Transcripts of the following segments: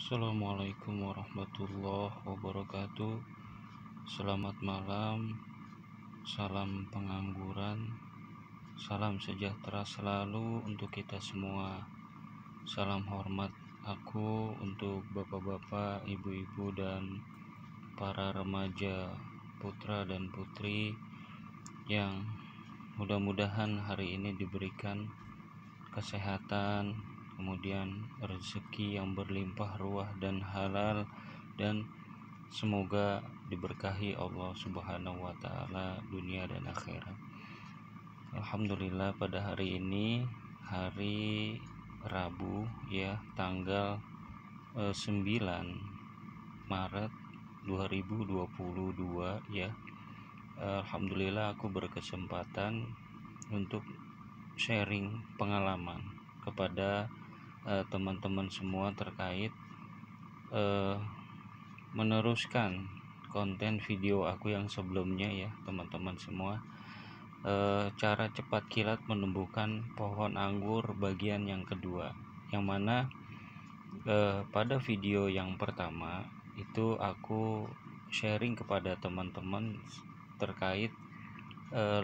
Assalamualaikum warahmatullahi wabarakatuh. Selamat malam, salam pengangguran, salam sejahtera selalu untuk kita semua. Salam hormat aku untuk bapak-bapak, ibu-ibu, dan para remaja, putra dan putri yang mudah-mudahan hari ini diberikan kesehatan, kemudian rezeki yang berlimpah ruah dan halal, dan semoga diberkahi Allah Subhanahu wa taala dunia dan akhirat. Alhamdulillah, pada hari ini hari Rabu ya, tanggal 9 Maret 2022 ya. Alhamdulillah aku berkesempatan untuk sharing pengalaman kepada teman-teman semua terkait meneruskan konten video aku yang sebelumnya ya teman-teman semua, cara cepat kilat menumbuhkan pohon anggur bagian yang kedua, yang mana pada video yang pertama itu aku sharing kepada teman-teman terkait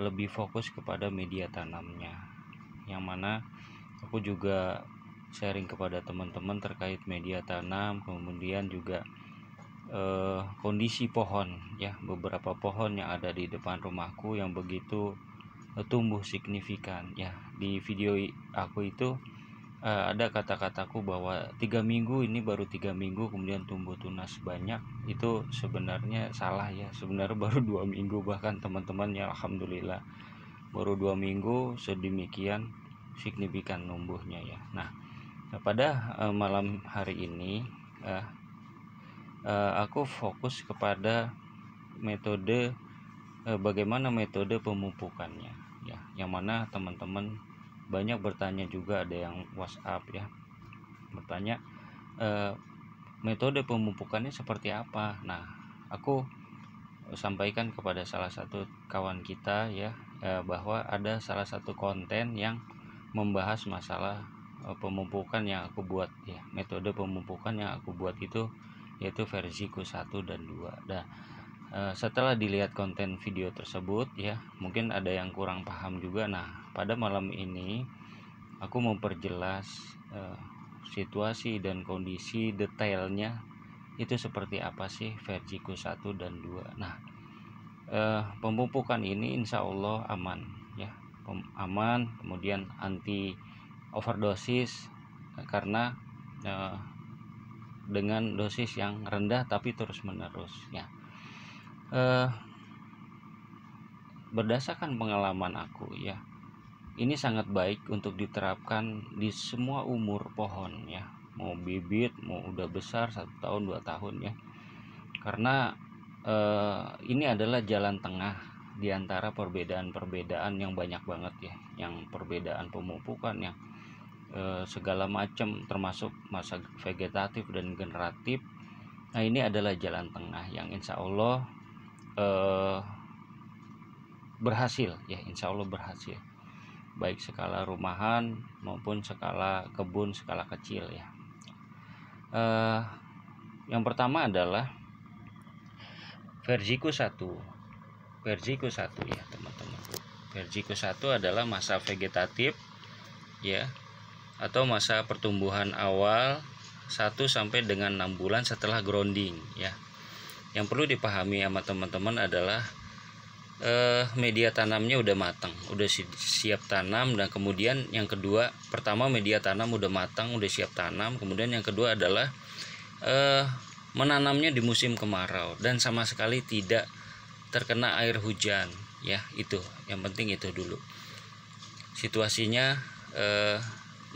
lebih fokus kepada media tanamnya, yang mana aku juga sharing kepada teman-teman terkait media tanam, kemudian juga kondisi pohon ya, beberapa pohon yang ada di depan rumahku yang begitu tumbuh signifikan ya. Di video aku itu ada kata-kataku bahwa 3 minggu ini baru 3 minggu kemudian tumbuh tunas banyak. Itu sebenarnya salah ya, sebenarnya baru 2 minggu bahkan teman-teman ya. Alhamdulillah baru 2 minggu sedemikian signifikan numbuhnya ya. Nah, pada malam hari ini aku fokus kepada metode bagaimana metode pemupukannya ya, yang mana teman-teman banyak bertanya juga, ada yang WhatsApp ya bertanya metode pemupukannya seperti apa. Nah, aku sampaikan kepada salah satu kawan kita ya, bahwa ada salah satu konten yang membahas masalah pemupukan yang aku buat ya, metode pemupukan yang aku buat itu yaitu versiku 1 dan 2. Nah, setelah dilihat konten video tersebut ya, mungkin ada yang kurang paham juga. Nah, pada malam ini aku memperjelas situasi dan kondisi detailnya itu seperti apa sih versiku 1 dan 2. Nah, pemupukan ini insya Allah aman ya, aman, kemudian anti overdosis karena dengan dosis yang rendah tapi terus menerus ya. Berdasarkan pengalaman aku ya, ini sangat baik untuk diterapkan di semua umur pohon ya, mau bibit mau udah besar 1 tahun 2 tahun ya, karena ini adalah jalan tengah di antara perbedaan-perbedaan yang banyak banget ya, yang perbedaan pemupukan yang segala macam, termasuk masa vegetatif dan generatif. Nah, ini adalah jalan tengah yang insya Allah berhasil ya, insya Allah berhasil, baik skala rumahan maupun skala kebun skala kecil ya. Yang pertama adalah versiku 1 ya teman-teman. Versiku 1 adalah masa vegetatif ya, atau masa pertumbuhan awal 1 sampai dengan 6 bulan setelah grounding ya. Yang perlu dipahami sama teman-teman adalah media tanamnya udah matang, udah siap tanam. Dan kemudian yang kedua, pertama media tanam udah matang, udah siap tanam. Kemudian yang kedua adalah menanamnya di musim kemarau dan sama sekali tidak terkena air hujan ya. Itu yang penting, itu dulu situasinya,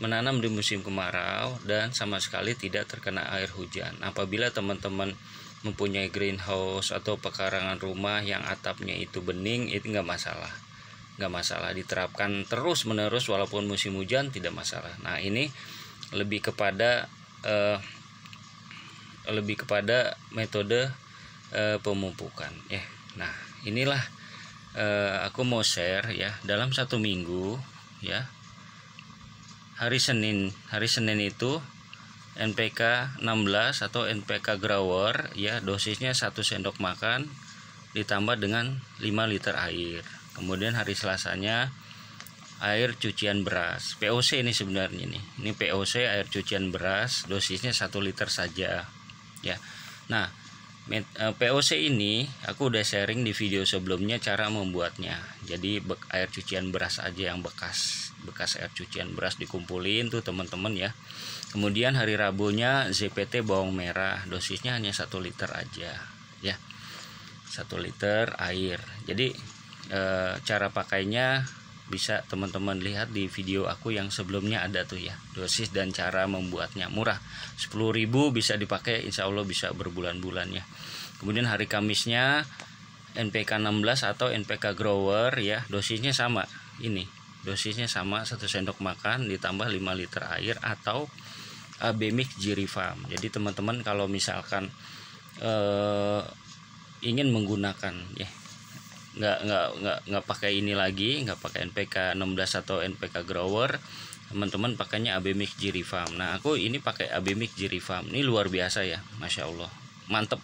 menanam di musim kemarau dan sama sekali tidak terkena air hujan. Apabila teman-teman mempunyai greenhouse atau pekarangan rumah yang atapnya itu bening, itu nggak masalah, diterapkan terus menerus walaupun musim hujan tidak masalah. Nah, ini lebih kepada metode pemupukan ya. Nah, inilah aku mau share ya, dalam 1 minggu ya, hari Senin itu NPK 16 atau NPK grower ya, dosisnya 1 sendok makan ditambah dengan 5 liter air. Kemudian hari Selasanya air cucian beras, POC ini sebenarnya nih. Ini POC air cucian beras, dosisnya 1 liter saja ya. Nah, POC ini aku udah sharing di video sebelumnya cara membuatnya. Jadi air cucian beras aja yang bekas air cucian beras dikumpulin tuh teman-teman ya. Kemudian hari Rabunya ZPT bawang merah, dosisnya hanya 1 liter aja ya, 1 liter air. Jadi cara pakainya bisa teman-teman lihat di video aku yang sebelumnya ada tuh ya, dosis dan cara membuatnya. Murah, 10.000 bisa dipakai, insya Allah bisa berbulan-bulan ya. Kemudian hari Kamisnya NPK 16 atau NPK grower ya, dosisnya sama. Ini dosisnya sama, 1 sendok makan ditambah 5 liter air atau AB Mix Girifarm. Jadi teman-teman kalau misalkan ingin menggunakan ya, nggak pakai ini lagi, nggak pakai NPK 16 atau NPK grower, teman-teman pakainya AB Mix Girifarm. Nah, aku ini pakai AB Mix Girifarm. Ini luar biasa ya, Masya Allah, mantep.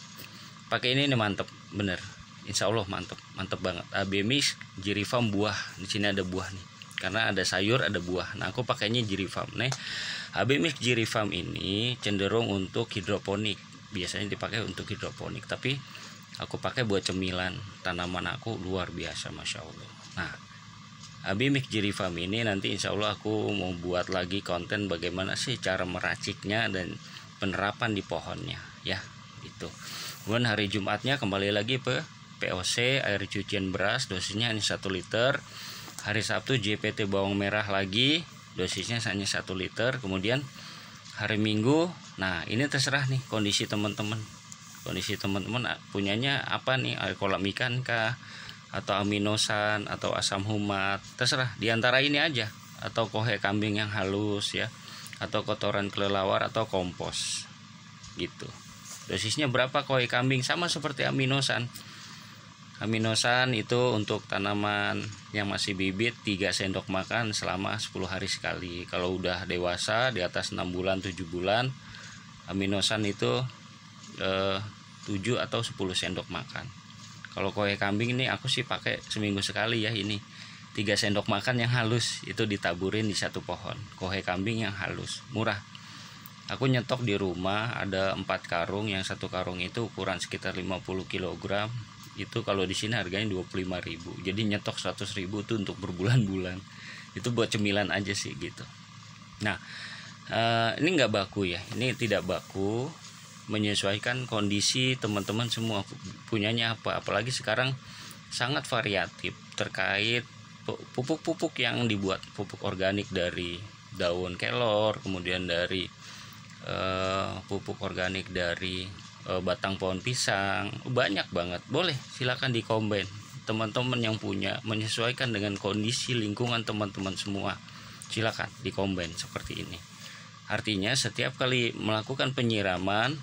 Pakai ini mantep bener, Insya Allah mantep banget. AB Mix Girifarm buah, di sini ada buah nih, karena ada sayur ada buah. Nah, aku pakainya Girifarm. Nih, AB Mix Girifarm ini cenderung untuk hidroponik, biasanya dipakai untuk hidroponik, tapi aku pakai buat cemilan tanaman aku, luar biasa Masya Allah. Nah, AB Mix Girifarm ini nanti insya Allah aku mau buat lagi konten bagaimana sih cara meraciknya dan penerapan di pohonnya ya, itu. Kemudian hari Jumatnya kembali lagi ke POC air cucian beras, dosisnya hanya 1 liter. Hari Sabtu JPT bawang merah lagi, dosisnya hanya 1 liter. Kemudian hari Minggu, nah ini terserah nih kondisi teman-teman. Kondisi teman-teman punyanya apa nih, air kolam ikan kah, atau aminosan, atau asam humat, terserah diantara ini aja, atau kohe kambing yang halus ya, atau kotoran kelelawar atau kompos gitu. Dosisnya berapa kohe kambing, sama seperti aminosan. Aminosan itu untuk tanaman yang masih bibit 3 sendok makan selama 10 hari sekali. Kalau udah dewasa di atas 6 bulan 7 bulan, aminosan itu 7 atau 10 sendok makan. Kalau kohe kambing ini aku sih pakai seminggu sekali ya, ini 3 sendok makan yang halus itu ditaburin di 1 pohon. Kohe kambing yang halus, murah. Aku nyetok di rumah ada 4 karung, yang 1 karung itu ukuran sekitar 50 kg. Itu kalau di sini harganya 25.000. Jadi nyetok 100.000 tuh untuk berbulan-bulan. Itu buat cemilan aja sih gitu. Nah, ini nggak baku ya. Ini tidak baku, menyesuaikan kondisi teman-teman semua punyanya apa. Apalagi sekarang sangat variatif terkait pupuk-pupuk yang dibuat, pupuk organik dari daun kelor, kemudian dari pupuk organik dari batang pohon pisang, banyak banget. Boleh silakan dikombin teman-teman yang punya, menyesuaikan dengan kondisi lingkungan teman-teman semua, silakan dikombin seperti ini. Artinya setiap kali melakukan penyiraman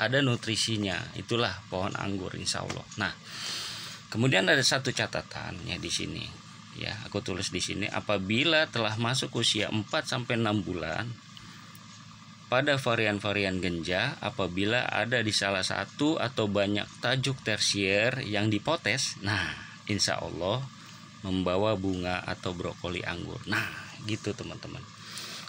ada nutrisinya, itulah pohon anggur insya Allah. Nah, kemudian ada satu catatannya di sini ya, aku tulis di sini, apabila telah masuk usia 4-6 bulan pada varian-varian genja, apabila ada di salah satu atau banyak tajuk tersier yang dipotes, nah insya Allah membawa bunga atau brokoli anggur. Nah gitu teman-teman,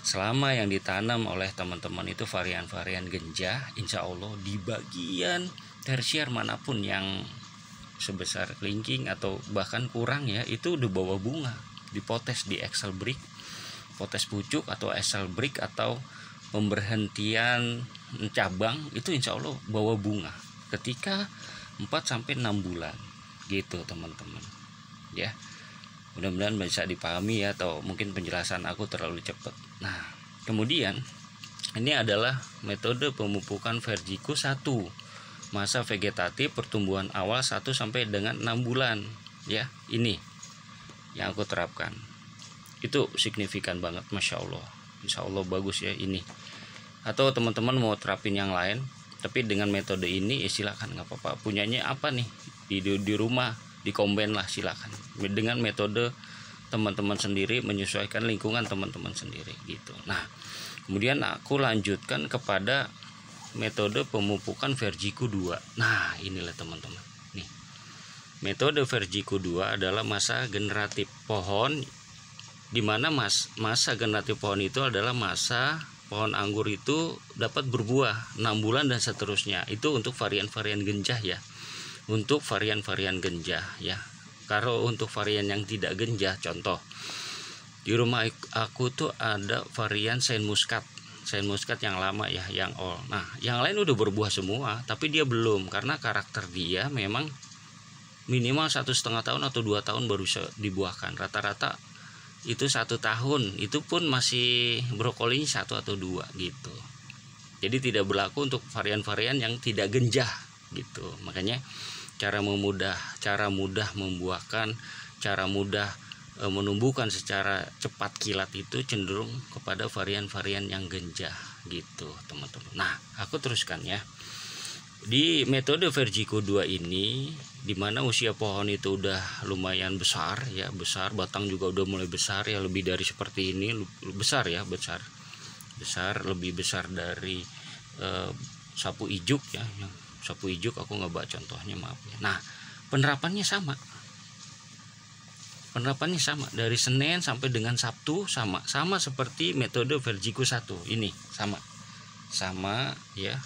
selama yang ditanam oleh teman-teman itu varian-varian genja, insya Allah di bagian tersier manapun yang sebesar kelingking atau bahkan kurang ya, itu udah bawa bunga, dipotes di Excel brick, potes pucuk atau Excel brick atau pemberhentian cabang, itu insya Allah bawa bunga ketika 4-6 bulan gitu teman-teman ya. Mudah-mudahan bisa dipahami ya, atau mungkin penjelasan aku terlalu cepat. Nah, kemudian ini adalah metode pemupukan Vergikus 1, masa vegetatif pertumbuhan awal 1 sampai dengan 6 bulan ya. Ini yang aku terapkan, itu signifikan banget, Masya Allah, insya Allah bagus ya ini. Atau teman-teman mau terapin yang lain tapi dengan metode ini ya silakan, nggak apa-apa. Punyanya apa nih di rumah, dikombin lah silakan dengan metode teman-teman sendiri, menyesuaikan lingkungan teman-teman sendiri gitu. Nah, Kemudian aku lanjutkan kepada metode pemupukan Vergico 2. Nah, inilah teman-teman. Nih. Metode Vergico 2 adalah masa generatif pohon, di mana masa generatif pohon itu adalah masa pohon anggur itu dapat berbuah 6 bulan dan seterusnya. Itu untuk varian-varian genjah ya. Untuk varian-varian genjah ya. Kalau untuk varian yang tidak genjah, contoh di rumah aku tuh ada varian Saint Muscat yang lama ya, yang all. Nah, yang lain udah berbuah semua, tapi dia belum, karena karakter dia memang minimal 1,5 tahun atau 2 tahun baru dibuahkan. Rata-rata itu 1 tahun, itu pun masih brokolinya 1 atau 2 gitu. Jadi tidak berlaku untuk varian-varian yang tidak genjah gitu. Makanya cara mudah membuahkan, cara mudah menumbuhkan secara cepat kilat itu cenderung kepada varian-varian yang genjah gitu teman-teman. Nah, aku teruskan ya. Di metode Vergico 2 ini, dimana usia pohon itu udah lumayan besar ya, batang juga udah mulai besar ya, lebih dari seperti ini, besar ya, besar lebih besar dari sapu ijuk ya. Sapu ijuk aku nggak bawa contohnya, maaf ya. Nah, penerapannya sama dari Senin sampai dengan Sabtu, sama seperti metode Vergico 1 ini, sama ya,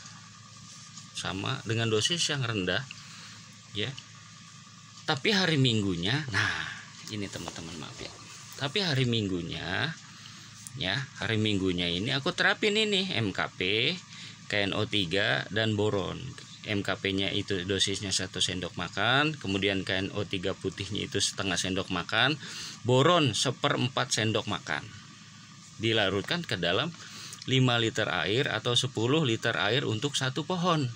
sama dengan dosis yang rendah ya. Tapi hari Minggunya, nah ini teman-teman, maaf ya, tapi hari Minggunya ini aku terapin ini MKP, KNO3 dan boron. MKP-nya itu dosisnya 1 sendok makan, kemudian KNO3 putihnya itu setengah sendok makan, boron 1/4 sendok makan. Dilarutkan ke dalam 5 liter air atau 10 liter air untuk 1 pohon.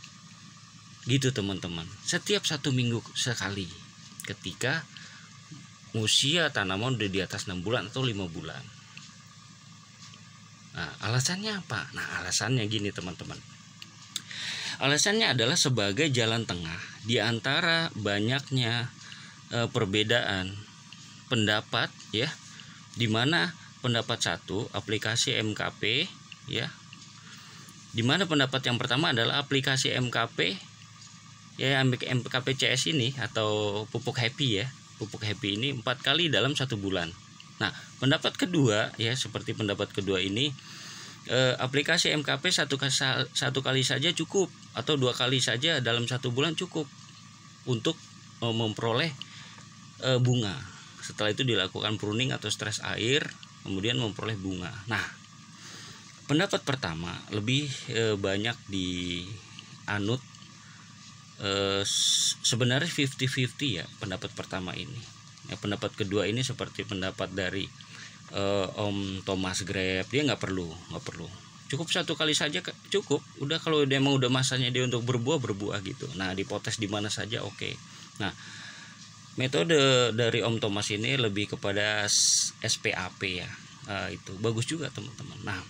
Gitu teman-teman. Setiap 1 minggu sekali. Ketika usia tanaman udah di atas 6 bulan atau 5 bulan. Nah, alasannya apa? Nah, alasannya gini teman-teman. Alasannya adalah sebagai jalan tengah di antara banyaknya perbedaan pendapat ya, di mana pendapat satu aplikasi MKP ya, di mana pendapat yang pertama adalah aplikasi MKP ya, MKP CS ini atau pupuk happy ya, pupuk happy ini 4 kali dalam 1 bulan. Nah, pendapat kedua ya, seperti pendapat kedua ini, aplikasi MKP satu kali saja cukup, atau 2 kali saja dalam 1 bulan cukup untuk memperoleh bunga. Setelah itu dilakukan pruning atau stres air, kemudian memperoleh bunga. Nah, pendapat pertama lebih banyak dianut, sebenarnya 50-50 ya pendapat pertama ini. Ya, pendapat kedua ini seperti pendapat dari Om Thomas Greb, dia nggak perlu, cukup 1 kali saja cukup. Udah, kalau dia emang udah masanya dia untuk berbuah gitu. Nah, dipotes di mana saja oke. Nah, metode dari Om Thomas ini lebih kepada SPAP ya, itu bagus juga teman-teman. Nah,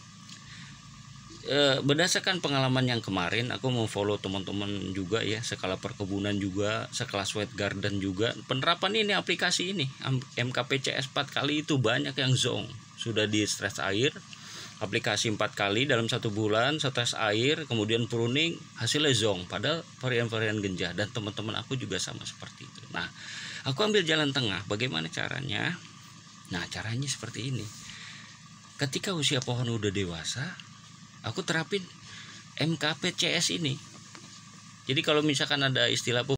berdasarkan pengalaman yang kemarin, aku mau follow teman-teman juga ya, skala perkebunan juga, sekelas Wet Garden juga, penerapan ini aplikasi ini MKP CS 4 kali itu banyak yang zong, sudah di stres air, aplikasi 4 kali dalam 1 bulan, stres air, kemudian pruning, hasilnya zong, padahal varian-varian genjah. Dan teman-teman aku juga sama seperti itu. Nah, aku ambil jalan tengah. Bagaimana caranya? Nah, caranya seperti ini. Ketika usia pohon udah dewasa, aku terapin MKP CS ini. Jadi kalau misalkan ada istilah